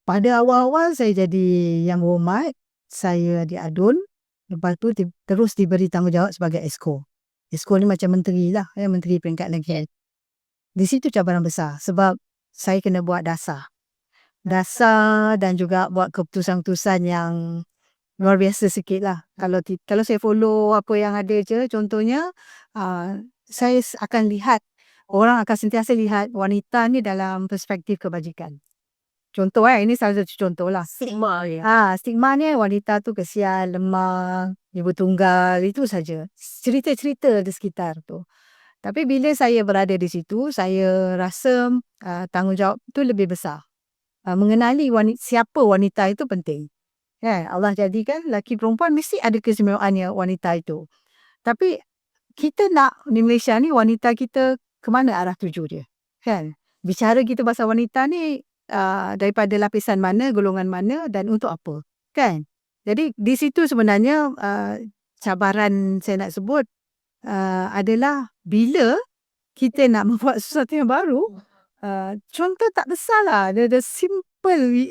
Pada awal-awal saya jadi yang hormat, saya diadun, lepas tu terus diberi tanggungjawab sebagai Exco. Exco ni macam menteri lah, menteri peringkat negeri. Di situ cabaran besar sebab saya kena buat dasar dan juga buat keputusan-keputusan yang luar biasa sikit lah. Kalau saya follow apa yang ada je, contohnya saya akan lihat, orang akan sentiasa lihat wanita ni dalam perspektif kebajikan. Contoh ini salah satu contoh lah. Stigma ya. Stigma ni wanita tu kesian, lemah, ibu tunggal, itu saja. Cerita-cerita di sekitar tu. Tapi bila saya berada di situ, saya rasa tanggungjawab tu lebih besar. Mengenali siapa wanita itu penting. Allah jadikan lelaki perempuan mesti ada keistimewaannya wanita itu. Tapi kita nak di Malaysia ni wanita kita ke mana arah tuju dia? Kan? Bicara kita pasal wanita ni daripada lapisan mana, golongan mana dan untuk apa? Kan? Jadi di situ sebenarnya cabaran saya nak sebut adalah bila kita nak membuat sesuatu yang baru, contoh tak besar lah. The simple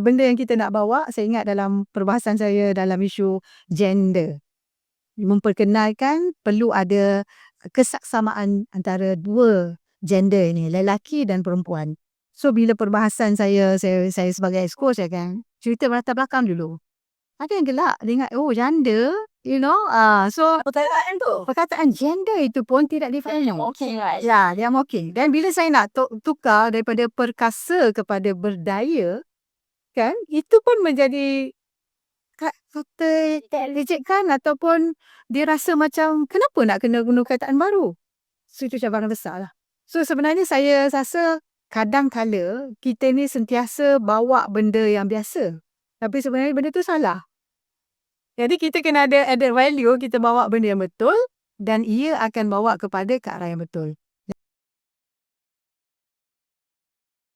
benda yang kita nak bawa, saya ingat dalam perbahasan saya dalam isu gender. Memperkenalkan perlu ada kesaksamaan antara dua gender ini, lelaki dan perempuan. So bila perbahasan saya sebagai Exco, saya akan cerita latar belakang dulu. Ada yang gelak, dia ingat, oh janda, so perkataan gender itu pun tidak difahami. Okay, right. Ya, dia mocking. Dan bila saya nak tukar daripada perkasa kepada berdaya, kan, itu pun menjadi kata rejectkan ataupun dia rasa macam kenapa nak kena guna kataan baru. So itu cabaran besar lah. So sebenarnya saya rasa kadang-kala kita ni sentiasa bawa benda yang biasa. Tapi sebenarnya benda tu salah. Jadi kita kena ada added value, kita bawa benda yang betul dan ia akan bawa kepada ke arah yang betul.